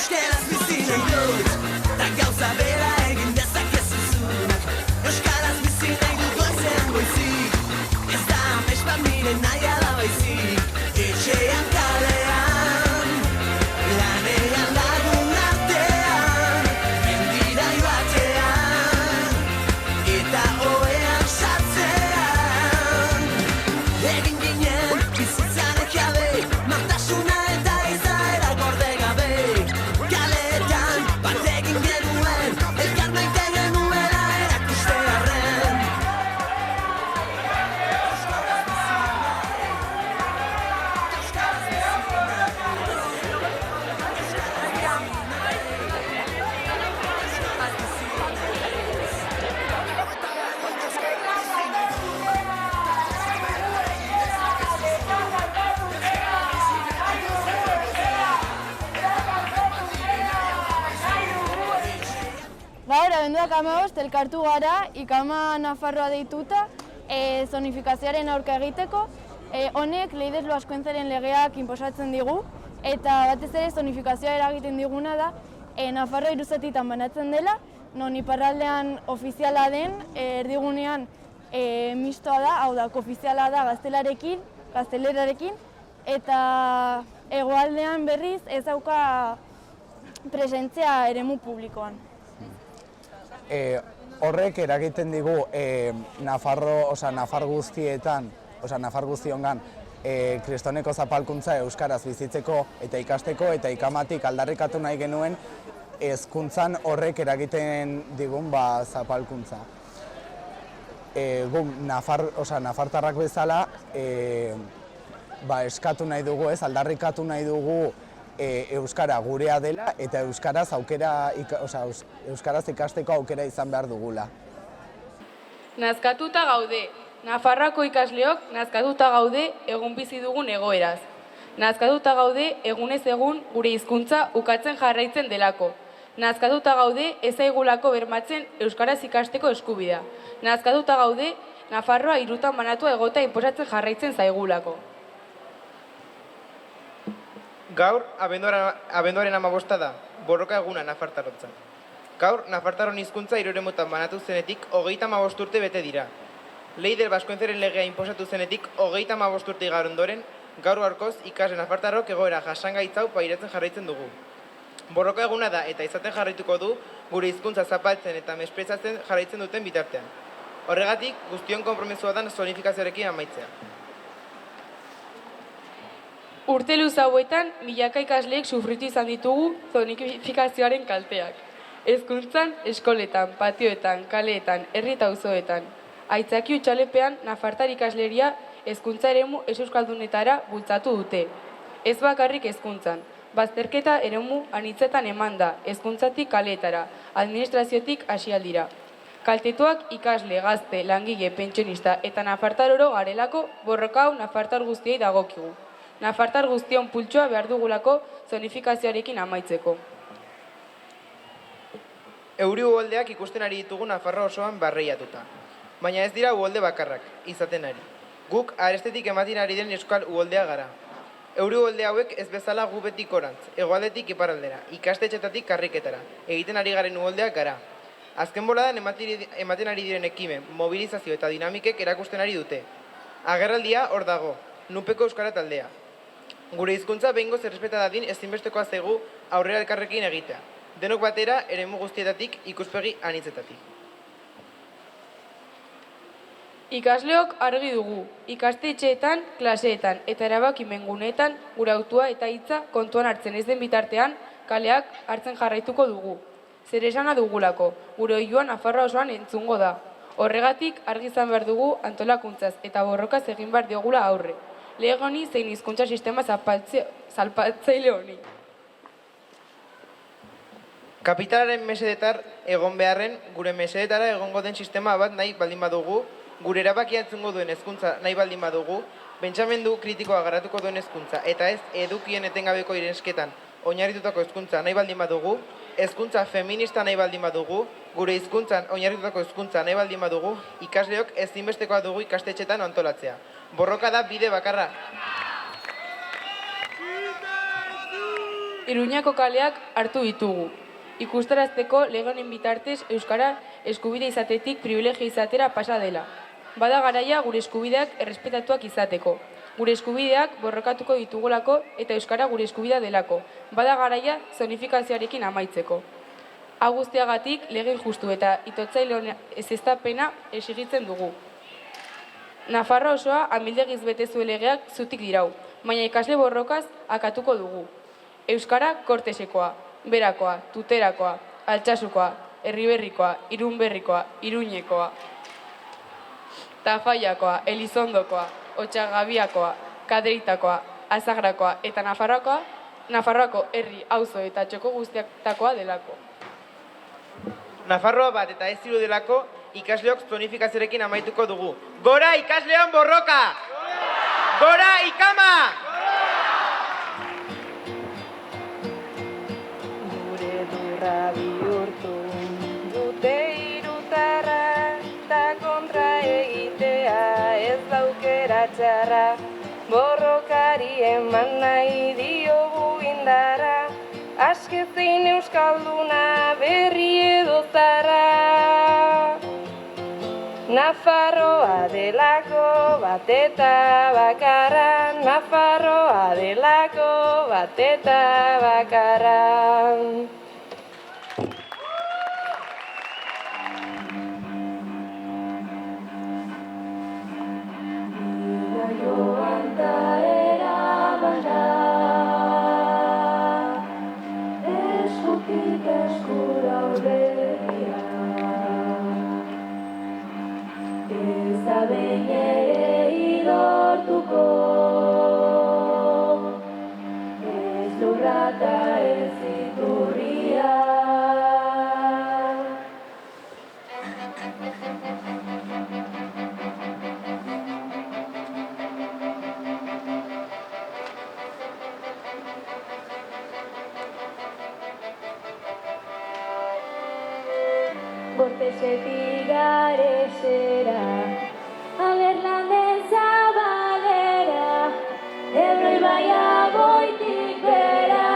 Euskaraz bizi nahi dut, ta gauza bera egin dezakezu zuk. Euskaraz bizi nahi dut goizean goizik, ez da amespa mire nahi alabaizik. Etxean kalean, lanean lagun artean, mendira joatean, eta oean sartzean. Egin ginen bizitzaren jabe, matasuna eta izaera gorde gabe. Kaleetan bat egin genuen, elkar maite genuela erakustearren. Gaur, abenduak 15 elkartu gara, Ikama Nafarroa deituta, zonifikazioaren aurka egiteko. Honek Leidez Loaskuentzaren legeak inposatzen digu, eta batez ere zonifikazioa eragiten diguna da, Nafarroa 3 zatitan banatzen dela, non iparraldean ofiziala den, erdigunean mistoa da, hau da, koofiziala da gaztelerarekin, eta hegoaldean berriz ez dauka presentzia eremu publikoan. Horrek eragiten digu Nafar guztietan, Nafar guztiongan, kristoneko zapalkuntza euskaraz bizitzeko eta ikasteko eta ikamatik aldarrikatu nahi genuen hezkuntzan horrek eragiten digun zapalkuntza. Nafartarrak bezala eskatu nahi dugu, aldarrikatu nahi dugu euskara gurea dela eta euskaraz ikasteko aukera izan behar dugula. Nazkatuta gaude. Nafarroako ikasleok nazkatuta gaude egun bizi dugun egoeraz. Nazkatuta gaude egunez egun gure hizkuntza ukatzen jarraitzen delako. Nazkatuta gaude ez zaigulako bermatzen euskaraz ikasteko eskubidea. Nazkatuta gaude Nafarroa 3 banatua egota inposatzen jarraitzen zaigulako. Gaur, abenduaren 15 da, borroka eguna nafartarrontzat. Gaur, nafartarron hizkuntza 3 eremutan banatu zenetik 35 urte bete dira. Leidez Loaskuentzaren legea inposatu zenetik 35 urte igaro ondoren, gaur gaurkoz ikasle nafartarrok egoera jasangaitza hau pairatzen jarraitzen dugu. Borroka eguna da eta izaten jarraituko du gure hizkuntza zapaltzen eta mespretxatzen jarraitzen duten bitartean. Horregatik, guztion konpromezua da zonifikazioarekin amaitzea. Urte luze hauetan, milaka ikasleek sufritu izan ditugu zonifikazioaren kalteak. Hezkuntzan, eskoletan, patioetan, kaleetan, herri eta auzoetan. Aitzaki hutsalepean, nafartar ikasleria hezkuntza eremu ez-euskaldunetara bultzatu dute. Ez bakarrik hezkuntzan, bazterketa eremu anitzetan eman da, hezkuntzatik kaleetara, administraziotik hasialdira. Kaltetuak ikasle, gazte, langile, pentsionista eta nafartar oro garelako borroka hau nafartar guztiei dagokigu. Nafartar guztion pultsoa behar dugulako zonifikazioarekin amaitzeko. Euri uholdeak ikusten ari ditugu Nafarroa osoan barreiatuta. Baina ez dira uholde bakarrak, izaten ari. Guk arestetik ematen ari den euskal uholdea gara. Euri uholde hauek ez bezala gu betik orantz, hegoaldetik iparraldera, ikastetxetatik karriketara, egiten ari garen uholdeak gara. Azken boladan ematen ari diren ekimen, mobilizazio eta dinamikek erakusten ari dute. Agerraldia hor dago, Nupeko euskara taldea. Gure hizkuntza behingoz errespeta dadin ezinbestekoa zaigu aurrera elkarrekin egitea. Denok batera, eremu guztietatik, ikuspegi anitzetatik. Ikasleok argi dugu, ikastetxeetan, klaseetan eta erabakimenguneetan gure hautua eta hitza kontuan hartzen ez den bitartean kaleak hartzen jarraituko dugu. Zer esana dugulako, gure oihuan Nafarroa osoan entzungo da. Horregatik argi izan behar dugu antolakuntzaz eta borrokaz egin behar diogula aurre. Lege honi zein hizkuntza sistema zapaltzaile honi. Kapitalaren mesedetar egon beharren, gure mesedetara egongo den sistema bat nahi baldin badugu, gure erabakia entzungo duen hezkuntza nahi baldin badugu, pentsamendu kritikoa garatuko duen hezkuntza eta ez edukien etengabeko irensketan oinarritutako hezkuntza nahi baldin badugu, hezkuntza feminista nahi baldin badugu, gure hizkuntzan oinarritutako hezkuntza nahi baldin badugu, ikasleok ezinbestekoa dugu ikastetxetan antolatzea. Borroka da bide bakarra. Iruñako kaleak hartu ditugu. Ikustarazteko lege honen bitartez euskara eskubide izatetik privilegio izatera pasa dela. Bada garaia gure eskubideak errespetatuak izateko. Gure eskubideak borrokatuko ditugulako eta euskara gure eskubidea delako. Bada garaia zonifikazioarekin amaitzeko. Hau guztiagatik lege injustu eta itotzaile ezeztapena exigitzen dugu. Nafarroa osoa amildegiz bete zuen legeak zutik dirau, baina ikasle borrokaz akatuko dugu. Euskara kortesekoa, berakoa, tuterakoa, altxasukoa, herriberrikoa, irunberrikoa, iruñekoa, tafaiakoa, elizondokoa, otxagabiakoa, kaderitakoa, azagrakoa eta Nafarroako herri, auzo eta txoko guztiatakoa delako. Nafarroa bat eta ez zirudelako ikasleok zonifikazioarekin amaituko dugu. Gora ikasleon borroka! Gora ikama! Gure durra bihurtu dute hirutarra, ta kontra egitea ez daukera txarra. Borrokari eman nahi diogu indarra, aske zein euskalduna berri edo zara. Nafarroa delako bat eta bakarra, Nafarroa delako bat eta bakarra. Behin ere idortuko, ez lurrata ez iturria. Bortesetik garesera, Aberlanden zabalera, Ebro ibaia goitik bera.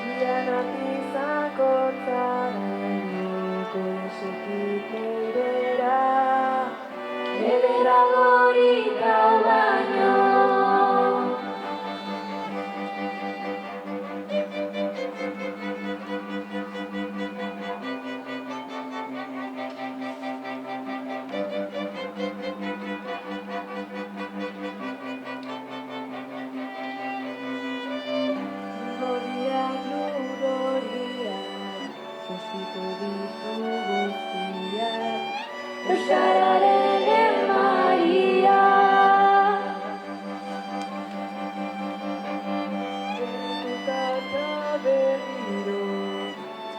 Gianak izako zareniko esekik eidera, Edera gorik hau baino. Euskararen emaria. Gertukata berriro,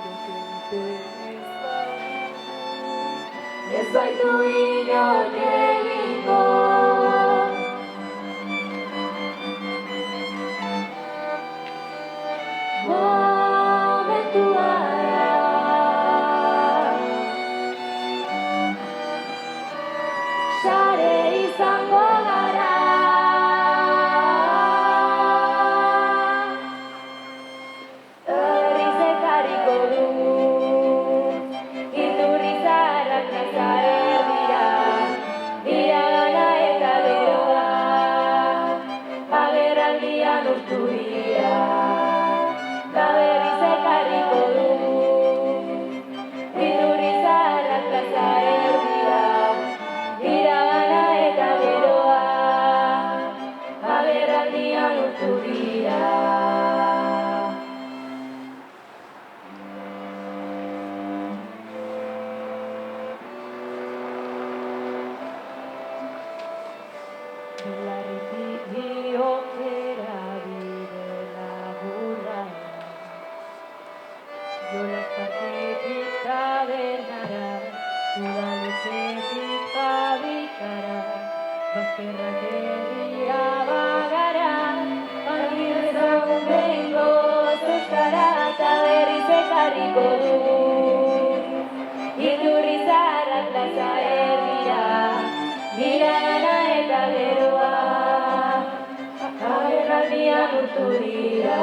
zokente Ez baitu inon egingo. Momentua sare izango gara. Herriz ekarriko du, iturrizarrak plaza erdira, iragana eta geroa, agerraldian urtu dira. Ta berriz ekarriko du, iturrizarrak plaza erdira, iragana eta geroa, agerraldian urtu dira. Belarritik bihotzera bide laburra, Jolazparketik tabernara, udaletxetik fabrikara, bazterrak herria bagara, Agirrezagun behingoz euskara eta berriz ekarriko du. Iturrizarrak plaza erdira, iragana eta geroa, Arraldian urtu dira,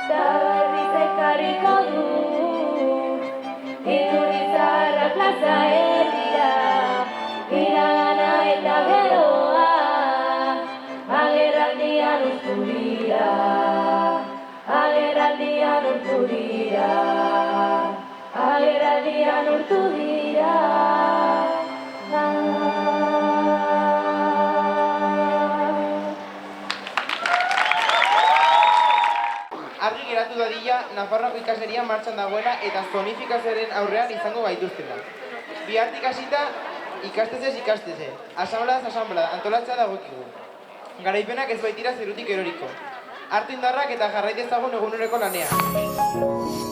ta berriz ekarriko du. Iturrizarra plaza erdira, iragana eta geroa, agerraldian urtu dira, agerraldian urtu dira, agerraldian urtu dira. Argi geratu dadila, Nafarroako ikasleria martxan dagoela eta zonifikazioaren aurrean izango gaituztela. Bihartik hasita, ikastezez ikasteze, asanbladaz asanblada, antolatzea dagokigu. Garaipenak ez baitira zerutik eroriko. Hartu indarrak eta jarrai dezagun eguneroko lanean.